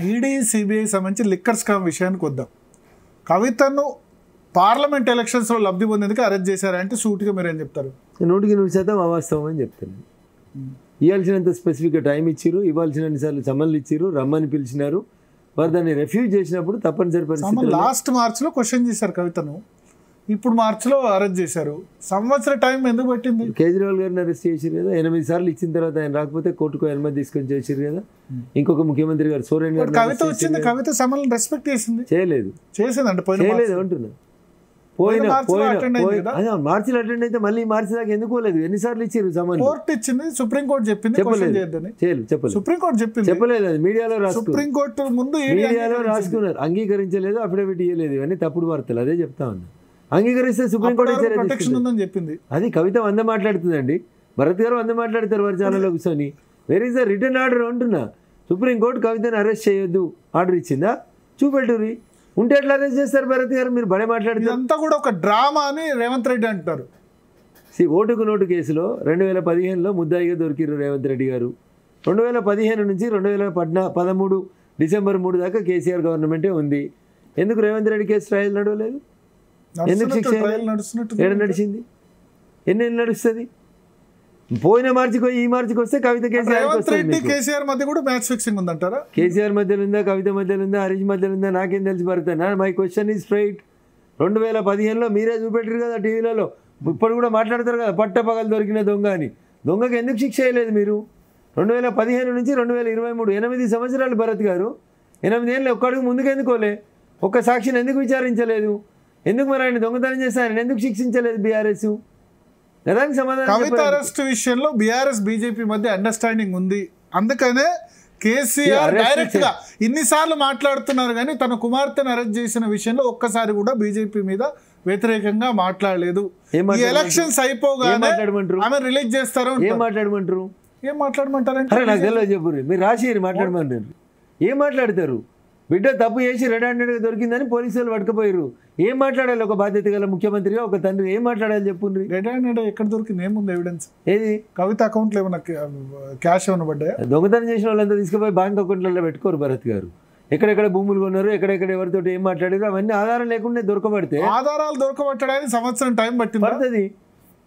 ED CBI సంబంధించి liquor scam విషయానికి వద్దాం. కవితను పార్లమెంట్ ఎలక్షన్స్లో లబ్ధి పొందేందుకు అరెస్ట్ చేశారంటే సూటిగా మీరు ఏం చెప్తారు? 100% అవాస్తవం అని చెప్తాను. ఇవ్వాల్సినంత స్పెసిఫిక్గా టైం ఇచ్చిర్రు, ఇవ్వాల్సినన్నిసార్లు సమన్లు ఇచ్చిర్రు, రమ్మని పిలిచినారు. వారు దాన్ని రెఫ్యూజ్ చేసినప్పుడు తప్పనిసరి పరిస్థితి లాస్ట్ మార్చ్లో క్వశ్చన్ చేశారు కవితను, ఇప్పుడు మార్చ్లో అరెస్ట్ చేశారు. సంవత్సరం టైం ఎందుకు పట్టింది? కేజ్రీవాల్ గారిని అరెస్ట్ చేసిరు కదా, 8 సార్లు ఇచ్చిన తర్వాత ఆయన రాకపోతే కోర్టుకు అనుమతి తీసుకొని చేసిరు కదా. ఇంకొక ముఖ్యమంత్రి గారు సోరెన్ గారు కవిత వచ్చింది, కవిత సమన్లు రెస్పెక్ట్ చేసింది, చేయలేదు చేయలేదు అంటున్నా. మార్చిలో అటెండ్ అయితే మళ్ళీ మార్చి దాకా ఎందుకు పోలేదు? ఎన్నిసార్లు ఇచ్చారు సమన్? కోర్టు ఇచ్చింది, సుప్రీంకోర్టు చెప్పింది, సుప్రీంకోర్టు చెప్పింది, చెప్పలేదు. అది మీడియాలో సుప్రీంకోర్టు ముందు మీడియాలో రాసుకున్నారు, అంగీకరించలేదు, అఫిడవిట్ ఇవ్వలేదు, ఇవన్నీ తప్పుడు వార్తలు. అదే చెప్తా ఉన్నా. అంగీకరిస్తే సుప్రీంకోర్టు ప్రొటెక్షన్ ఉందని చెప్పింది. అది కవిత 100 మాట్లాడుతుందండి, భరత్ గారు 100 మాట్లాడతారు వారి ఛానల్లో కూర్చొని. Where is the return order అంటున్నా. సుప్రీంకోర్టు కవితను అరెస్ట్ చేయొద్దు ఆర్డర్ ఇచ్చిందా? చూపెట్టురి. ఉంటే ఎట్లా అరెస్ట్ చేస్తారు భరత్ గారు? మీరు బడే మాట్లాడుతారు. అంతా కూడా ఒక డ్రామా అని రేవంత్ రెడ్డి అంటారు. ఓటుకు నోటు కేసులో 2015లో ముద్దాయిగా దొరికిరు రేవంత్ రెడ్డి గారు. 2015 నుంచి 2013 డిసెంబర్ 3 దాకా కేసీఆర్ గవర్నమెంటే ఉంది. ఎందుకు రేవంత్ రెడ్డి కేసు ట్రయల్ నడవలేదు? ఎందుకు శిక్ష ఏడ నడిచింది? ఎన్ని నడుస్తుంది? పోయిన మార్చికి ఈ మార్చికి వస్తే కవిత కేసీఆర్ మధ్య కూడా మ్యాచ్ ఫిక్సింగ్ ఉందంటారా? కేసీఆర్ మధ్యలో ఉందా, కవిత మధ్యలో ఉందా, హరీష్ మధ్యలో ఉందా? నాకేం తెలిసి పడతాను. My question is straight. 2015లో మీరే చూపెట్టారు కదా టీవీలలో, ఇప్పుడు కూడా మాట్లాడతారు కదా పట్టపగలు దొరికిన దొంగ అని. దొంగకి ఎందుకు శిక్ష చేయలేదు మీరు? 2015 నుంచి 2023 8 సంవత్సరాలు భరత్ గారు. 8 ఏళ్ళు ఒక్కడికి ముందుకు ఎందుకోలే? ఒక్క సాక్షిని ఎందుకు విచారించలేదు? ఎందుకు మరి ఆయన దొంగతనం చేస్తే ఆయన ఎందుకు శిక్షించలేదు బీఆర్ఎస్? దానికి సమాధానం. కవిత అరెస్ట్ విషయంలో బీఆర్ఎస్ బీజేపీ మధ్య అండర్స్టాండింగ్ ఉంది, అందుకనే కేసీఆర్ డైరెక్ట్ గా ఇన్నిసార్లు మాట్లాడుతున్నారు కానీ తన కుమార్తెను అరెస్ట్ చేసిన విషయంలో ఒక్కసారి కూడా బీజేపీ మీద వ్యతిరేకంగా మాట్లాడలేదు. ఈ ఎలక్షన్స్ అయిపోగానే ఆమె రిలీజ్ చేస్తారు. ఏం మాట్లాడమంటారు? మాట్లాడమంటారంటే నాకు తెలియదు, చెప్పు. మీరు రాసి మాట్లాడమంటారు. ఏం మాట్లాడతారు? బిడ్డ తప్పు చేసి రెడ్ హ్యాండెడ్గా దొరికిందని పోలీసులు పట్టుకుపోయారు. ఏం మాట్లాడాలి? ఒక బాధ్యత గల ముఖ్యమంత్రిగా, ఒక తండ్రి ఏం మాట్లాడాలి చెప్పుండ్రి. రెడ్ హ్యాండెడ్ ఎక్కడ దొరికింది? ఏముంది ఎవిడెన్స్? ఏది? కవిత అకౌంట్లో ఏమన్నా క్యాష్ ఏమైనా పడ్డాయా? దొంగతనం చేసిన వాళ్ళంతా తీసుకుపోయి బ్యాంక్ అకౌంట్లలో పెట్టుకోరు భరత్ గారు. ఎక్కడెక్కడ భూములు కొన్నారు, ఎక్కడెక్కడ ఎవరితో ఏం మాట్లాడారు, అవన్నీ ఆధారం లేకుండా దొరకబడితే ఆధారాలు దొరకబట్టడానికి సంవత్సరం టైం పడుతుంది.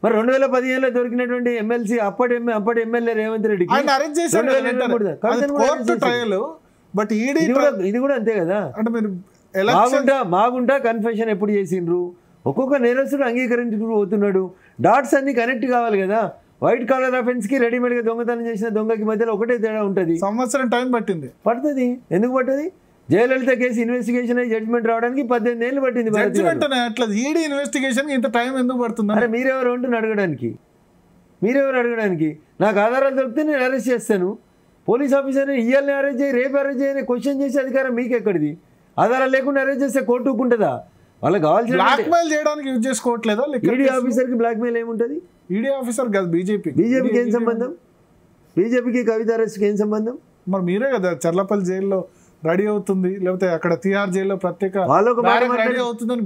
మరి 2015లో దొరికినటువంటి ఎమ్మెల్సీ అప్పటి ఎమ్మెల్యే రేవంత్ రెడ్డికి అరెస్ట్ చేశారు ట్రయల్. బట్ ఇది కూడా అంతే కదా. అంటే మీరు మాగుంటా కన్ఫెషన్ ఎప్పుడు చేసిండ్రు? ఒక్కొక్క నేరస్తుడు అంగీకరించుకుంటూ పోతున్నాడు. డాట్స్ అన్ని కనెక్ట్ కావాలి కదా. వైట్ కాలర్ అఫెన్స్ కి రెడీమేడ్గా దొంగతనం చేసిన దొంగకి మధ్యలో ఒకటే తేడా ఉంటుంది. సంవత్సరం టైం పడుతుంది. ఎందుకు పట్టది? జయలలిత కేసు ఇన్వెస్టిగేషన్ జడ్జ్మెంట్ రావడానికి 18 ఏళ్ళు పట్టింది. ఈడీ ఇన్వెస్టిగేషన్ ఇంత టైం ఎందుకు పడుతుంది? అరే మీరెవరు ఉంటుంది అడగడానికి? నాకు ఆధారాలు దొరికితే నేను అరెస్ట్ చేస్తాను. పోలీస్ ఆఫీసర్ని ఇయ్యాలని అరెస్ట్ చేయి, రేపు అరెస్ట్ చేయని క్వశ్చన్ చేసే అధికారం మీకు ఎక్కడిది? ఆధారాలు లేకుండా అరెస్ట్ చేస్తే కోర్టు ఊరుకుంటుందా? వాళ్ళకి కావాల్సిన బ్లాక్మెయిల్ చేయడానికి యూజ్ చేసుకోవట్లేదా? ఈడీ ఆఫీసర్కి బ్లాక్మెయిల్ ఏముంటుంది? ఈడీ ఆఫీసర్ కాదు, బీజేపీకి ఏం సంబంధం? బీజేపీకి కవిత అరెస్ట్కి ఏం సంబంధం? మరి మీరే కదా చర్లపల్లి జైల్లో రెడీ అవుతుంది, లేకపోతే అక్కడ తిహార్ జైల్లో ప్రత్యేక రెడీ అవుతుందని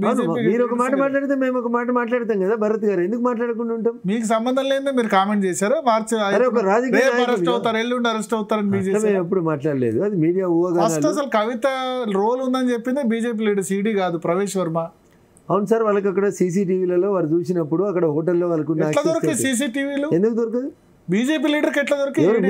మీరు ఒక మాట మాట్లాడితే మేము ఒక మాట మాట్లాడతాం కదా భరత్ గారు. ఎందుకు మాట్లాడకుండా ఉంటాం? మీకు సంబంధం లేదే మీరు కామెంట్ చేశారు. మార్చి అరెస్ట్ అవుతారు, ఎల్లుండి అరెస్ట్ అవుతారని ఎప్పుడు మాట్లాడలేదు. అది మీడియా ఫస్ట్ అసలు కవిత రోల్ ఉందని చెప్పింది బీజేపీ లీడర్ సిడి కాదు, ప్రవేశ్ వర్మ. అవును సార్, వాళ్ళకి అక్కడ సీసీటీవీలలో వారు చూసినప్పుడు అక్కడ హోటల్లో వాళ్ళకు సీసీటీవీలు ఎందుకు దొరకదు? బీజేపీ లీడర్కి ఎట్లా దొరుకుతుంది?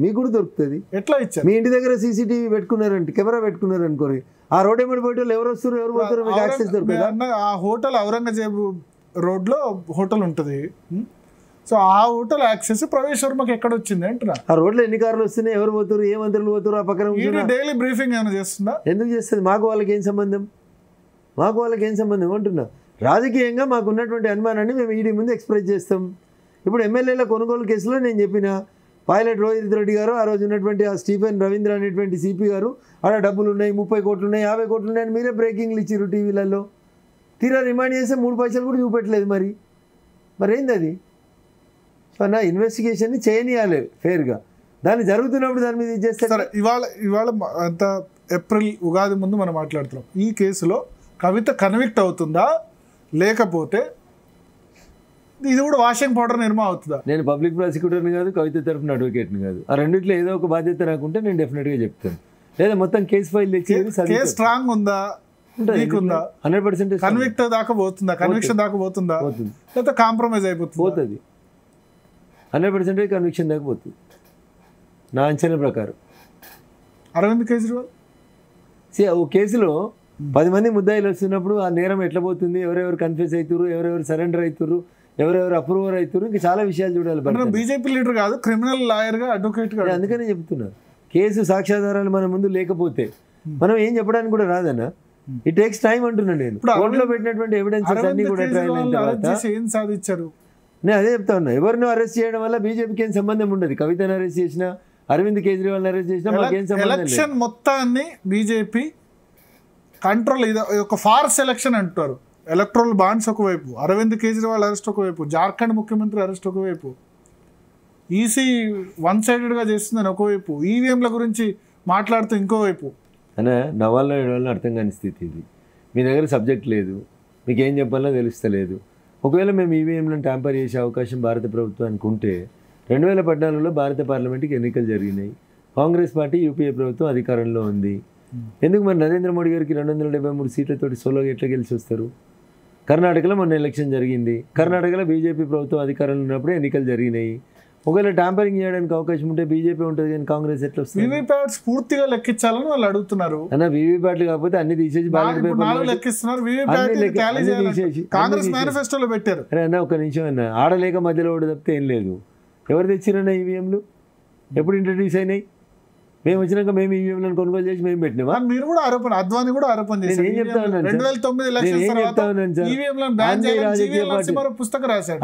మీకు కూడా దొరుకుతుంది. ఎట్లా ఇచ్చారు? మీ ఇంటి దగ్గర సీసీటీవీ పెట్టుకున్నారంటే, కెమెరా పెట్టుకున్నారు అనుకోని, ఆ రోడ్ ఏమిటి పోయి ఎవరు వస్తారు ఎవరు పోతారు మీకు యాక్సెస్ దొరుకుతుంది. ఆ హోటల్ ఔరంగజేబ్ రోడ్లో హోటల్ ఉంటుంది. సో ఆ హోటల్ యాక్సెస్ ప్రవేశ్ వర్మకి ఎక్కడ వచ్చింది అంటున్నా. ఆ రోడ్లో ఎన్ని కార్లు వస్తున్నాయి, ఎవరు పోతారు, ఏ మంత్రులు పోతారు, ఆ పక్కన డైలీ బ్రీఫింగ్ ఏమైనా చేస్తుందా? ఎందుకు చేస్తుంది? మాకు వాళ్ళకి ఏం సంబంధం అంటున్నా. రాజకీయంగా మాకు ఉన్నటువంటి అనుమానాన్ని మేము ఈడీ ముందు ఎక్స్ప్రెస్ చేస్తాం. ఇప్పుడు ఎమ్మెల్యేల కొనుగోలు కేసులో నేను చెప్పిన పైలట్ రోహిత్ రెడ్డి గారు, ఆ రోజు ఉన్నటువంటి ఆ స్టీఫెన్ రవీంద్ర అనేటువంటి సిపి గారు, ఆడ డబ్బులు ఉన్నాయి, 30 కోట్లు ఉన్నాయి, 50 కోట్లు ఉన్నాయని మీరే బ్రేకింగ్లు ఇచ్చారు టీవీలలో. తీరా రిమాండ్ చేస్తే 3 పైసలు కూడా చూపెట్టలేదు. మరి ఏంది అది? సో నా ఇన్వెస్టిగేషన్ని చేయనియాలి ఫేర్గా. దాన్ని జరుగుతున్నప్పుడు దాని మీద చేస్తే సరే. ఇవాళ అంత ఏప్రిల్ ఉగాది ముందు మనం మాట్లాడుతున్నాం. ఈ కేసులో కవిత కన్విక్ట్ అవుతుందా, లేకపోతే ఇది కూడా వాషింగ్ పౌడర్ నిర్మా అవుతుందా? నేను పబ్లిక్ ప్రాసిక్యూటర్ని కాదు, కవిత తరఫున అడ్వకేట్ని కాదు. ఆ రెండిట్లో ఏదో ఒక బాధ్యత రాకుంటే నేను డెఫినెట్గా చెప్తాను. లేదా మొత్తం కేసు ఫైల్ తెచ్చి కేసు స్ట్రాంగ్ ఉందా, నీకుందా, 100% కన్విక్ట్ దాకా పోతుందా, కన్విక్షన్ దాకా పోతుందా, లేకపోతే కాంప్రమైజ్ అయిపోతుంది, పోతుంది 100% కన్విక్షన్ దాకా పోతుంది నా అంచనా ప్రకారం. అరవింద్ కేజ్రీవాల్ ఓ కేసులో 10 మంది ముద్దాయిలు వస్తున్నప్పుడు ఆ నేరం ఎట్లా పోతుంది, ఎవరెవరు కన్ఫ్యూజ్ అవుతారు, ఎవరెవరు సరెండర్ అవుతారు, ఎవరెవరు అప్రూవర్ అవుతారు, ఇంకా చాలా విషయాలు చూడాలి. బీజేపీ లీడర్ కాదు, క్రిమినల్ లాయర్ గా, అడ్వకేట్ గా. అందుకనే చెప్తున్నారు కేసు సాక్ష్యాధారాలు మన ముందు లేకపోతే మనం ఏం చెప్పడానికి కూడా రాదన్నా. ఇట్ టేక్స్ టైం అంటున్నాను నేను. కోర్టులో పెట్టినటువంటి ఎవిడెన్సెస్ అన్ని కూడా ట్రయల్ అయిన తర్వాత ఏం సాధించారు నేను అదే చెప్తా ఉన్నా. ఎవరినో అరెస్ట్ చేయడం వల్ల బీజేపీకి ఏం సంబంధం ఉండదు. కవితను అరెస్ట్ చేసినా, అరవింద్ కేజ్రీవాల్ అరెస్ట్ చేసినా మాకేం సంబంధం లేదు. ఎలక్షన్ మొత్తాన్ని బీజేపీ కంట్రోల్, ఇది ఒక ఫార్స్ ఎలక్షన్ అంటారు. ఎలక్ట్రల్ బాండ్స్ ఒకవైపు, అరవింద్ కేజ్రీవాల్ అరెస్ట్ ఒకవైపు, జార్ఖండ్ ముఖ్యమంత్రి అరెస్ట్ ఒకవైపు, ఈసీ వన్ సైడెడ్గా చేస్తుందని ఒకవైపు, ఈవీఎంల గురించి మాట్లాడుతూ ఇంకోవైపు. అనే నవాళ్ళ ఏడవాళ్ళని అర్థం కాని స్థితి ఇది. మీ దగ్గర సబ్జెక్ట్ లేదు, మీకు ఏం చెప్పాలో తెలుస్తలేదు. ఒకవేళ మేము ఈవీఎంలను ట్యాంపర్ చేసే అవకాశం భారత ప్రభుత్వానికి ఉంటే 2014లో భారత పార్లమెంట్కి ఎన్నికలు జరిగినాయి. కాంగ్రెస్ పార్టీ యూపీఏ ప్రభుత్వం అధికారంలో ఉంది. ఎందుకు మరి నరేంద్ర మోడీ గారికి 273 సీట్లతోటి సోలోగా ఎట్లా గెలిచి వస్తారు? కర్ణాటకలో మొన్న ఎలక్షన్ జరిగింది. కర్ణాటకలో బీజేపీ ప్రభుత్వం అధికారంలో ఉన్నప్పుడే ఎన్నికలు జరిగినాయి. ఒకవేళ ట్యాంపరింగ్ చేయడానికి అవకాశం ఉంటే బీజేపీ ఉంటుంది, కానీ కాంగ్రెస్ ఎట్లా వస్తుంది? వీవీప్యాట్స్ పూర్తిగా లెక్కించాలని వాళ్ళు అడుగుతున్నారు. అన్న వీవీప్యాట్లు కాకపోతే అన్ని తీసేసి బ్యాలెట్ పేపర్ లెక్కిస్తున్నారు. కాంగ్రెస్ మేనిఫెస్టోలో పెట్టారు. అరే అన్న ఒక నిమిషం అన్న, ఆడలేక మధ్యలో ఒకటి తప్పితే ఏం లేదు. ఎవరు తెచ్చిరన్న ఈవీఎంలు? ఎప్పుడు ఇంట్రడ్యూస్ అయినాయి? మేము వచ్చినాక మేము ఈవీఎంలను కొనుగోలు చేసి మేము పెట్టినామా? మీరు కూడా ఆరోపణ, అద్వానీ కూడా ఆరోపణ చేశారు. ఏం చెప్తా ఉన్నాను,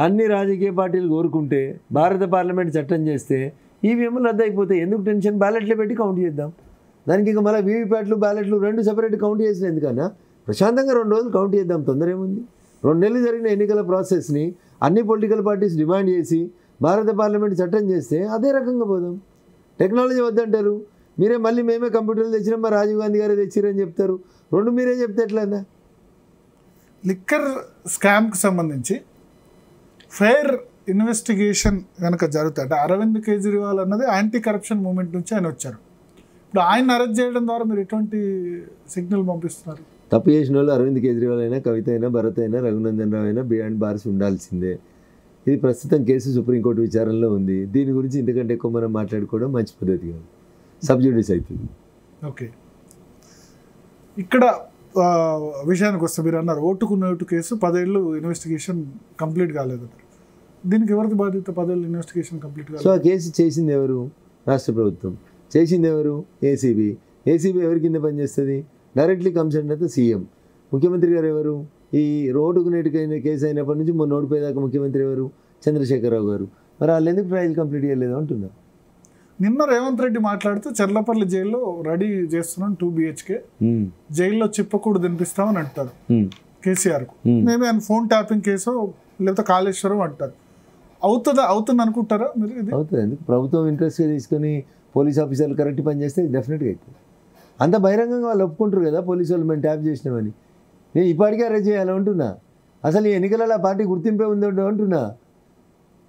అన్ని రాజకీయ పార్టీలు కోరుకుంటే భారత పార్లమెంట్ చట్టం చేస్తే ఈవీఎంలు రద్దు అయిపోతాయి. ఎందుకు టెన్షన్? బ్యాలెట్లు పెట్టి కౌంట్ చేద్దాం. దానికి ఇంకా మళ్ళీ వీవీప్యాట్లు బ్యాలెట్లు 2 సెపరేట్ కౌంట్ చేసిన ఎందుకన్నా? ప్రశాంతంగా 2 రోజులు కౌంట్ చేద్దాం, తొందర ఏముంది? 2 నెలలు జరిగిన ఎన్నికల ప్రాసెస్ని అన్ని పొలిటికల్ పార్టీస్ డిమాండ్ చేసి భారత పార్లమెంట్ చట్టం చేస్తే అదే రకంగా పోదాం. టెక్నాలజీ వద్దంటారు మీరే, మళ్ళీ మేమే కంప్యూటర్లు తెచ్చినాం, మా రాజీవ్ గాంధీ గారే తెచ్చిరని చెప్తారు. 2 మీరే చెప్తే ఎట్లన్నా? లిక్కర్ స్కామ్కి సంబంధించి ఫెయిర్ ఇన్వెస్టిగేషన్ కనుక జరుగుతాయి అంటే, అరవింద్ కేజ్రీవాల్ అన్నది యాంటీ కరప్షన్ మూవ్మెంట్ నుంచి ఆయన వచ్చారు. ఇప్పుడు ఆయన అరెస్ట్ చేయడం ద్వారా మీరు ఎటువంటి సిగ్నల్ పంపిస్తున్నారు? తప్పు చేసిన వాళ్ళు అరవింద్ కేజ్రీవాల్ అయినా, కవిత అయినా, భరత్ అయినా, రఘునందన్ రావు అయినా బియాండ్ బార్స్ ఉండాల్సిందే. ఇది ప్రస్తుతం కేసు సుప్రీంకోర్టు విచారణలో ఉంది. దీని గురించి ఇంతకంటే ఎక్కువ మనం మాట్లాడుకోవడం మంచి పద్ధతి కాదు, సబ్జుడిస్ అవుతుంది. ఓకే, ఇక్కడ విషయానికి వస్తే మీరు అన్నారు ఓటుకు నోటు కేసు 10 ఏళ్ళు ఇన్వెస్టిగేషన్ కంప్లీట్ కాలేదన్నారు. దీనికి ఎవరిది బాధ్యత? 10 ఏళ్ళు ఇన్వెస్టిగేషన్ కంప్లీట్ కాలేదు. సో ఆ కేసు చేసింది ఎవరు? రాష్ట్ర ప్రభుత్వం. చేసింది ఎవరు? ఏసీబీ. ఏసీబీ ఎవరి కింద పనిచేస్తుంది? Directly comes under the CM. ముఖ్యమంత్రి గారు ఎవరు? ఈ రోడ్డుకు నేటికైన కేసు అయినప్పటి నుంచి మొన్న ఓడిపోయేదాకా ముఖ్యమంత్రి ఎవరు? చంద్రశేఖరరావు గారు. మరి వాళ్ళు ఎందుకు ట్రయల్ కంప్లీట్ చేయలేదు అంటున్నారు. నిన్న రేవంత్ రెడ్డి మాట్లాడుతూ చర్లపల్లి జైల్లో రెడీ చేస్తున్నాం 2 BHK, జైల్లో చిప్పకూడు తినిపిస్తామని అంటారు కేసీఆర్కు. మేబీ ఆయన ఫోన్ ట్యాపింగ్ కేసు లేకపోతే కాళేశ్వరం అంటారు. అవుతుంది అనుకుంటారా మీరు? ఇది అవుతుంది. ఎందుకు? ప్రభుత్వం ఇంట్రెస్ట్ తీసుకొని పోలీస్ ఆఫీసర్లు కరెక్ట్ పని చేస్తే డెఫినెట్గా అవుతుంది. అంత బహిరంగంగా వాళ్ళు ఒప్పుకుంటారు కదా పోలీసు వాళ్ళు మేము ట్యాప్ చేసినామని. నేను ఇప్పటికే అరెస్ట్ చేయాలంటున్నా. అసలు ఈ ఎన్నికలలో పార్టీ గుర్తింపే ఉందో అంటున్నా.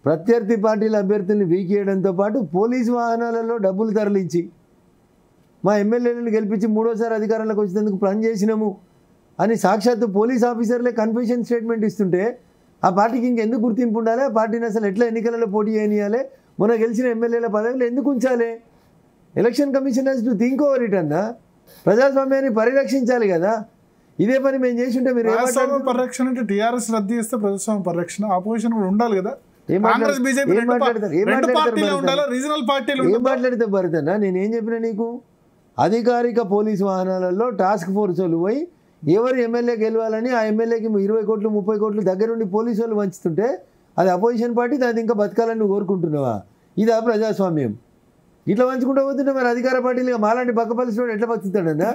ప్రత్యర్థి పార్టీల అభ్యర్థుల్ని వీకేయడంతో పాటు పోలీసు వాహనాలలో డబ్బులు తరలించి మా ఎమ్మెల్యేలను గెలిపించి 3వసారి అధికారంలోకి వచ్చేందుకు ప్లాన్ చేసినాము అని సాక్షాత్తు పోలీస్ ఆఫీసర్లే కన్ఫెషన్ స్టేట్మెంట్ ఇస్తుంటే ఆ పార్టీకి ఇంకెందుకు గుర్తింపు ఉండాలి? ఆ పార్టీని అసలు ఎట్లా ఎన్నికలలో పోటీ చేయనియాలి? మొన్న గెలిచిన ఎమ్మెల్యేల పదవులు ఎందుకు ఉంచాలి? Election commission has to think over it అన్నా. ప్రజాస్వామ్యాన్ని పరిరక్షించాలి కదా. ఇదే పని మేము చేసి ఉంటే మీరు పరిరక్షణ అంటే టీఆర్ఎస్ రద్దు చేస్తే ప్రజాస్వామ్య పరిరక్షణ, ఆపోజిషన్ కూడా ఉండాలి కదా. ఏం మాట్లాడితే భరతన్నా? నేనేం చెప్పినా నీకు? అధికారిక పోలీసు వాహనాలలో టాస్క్ ఫోర్స్ వాళ్ళు పోయి ఎవరు ఎమ్మెల్యే గెలవాలని ఆ ఎమ్మెల్యేకి 20 కోట్లు 30 కోట్లు దగ్గరుండి పోలీసు వాళ్ళు వంచుతుంటే అది అపోజిషన్ పార్టీ, దాని ఇంకా బతకాలని నువ్వు కోరుకుంటున్నావా? ఇదా ప్రజాస్వామ్యం? ఇట్లా వంచుకుంటూ పోతుంటే మరి అధికార పార్టీలుగా మాలాంటి బక్కపల్లిలో ఎట్లా బతుకుతాడన్నా?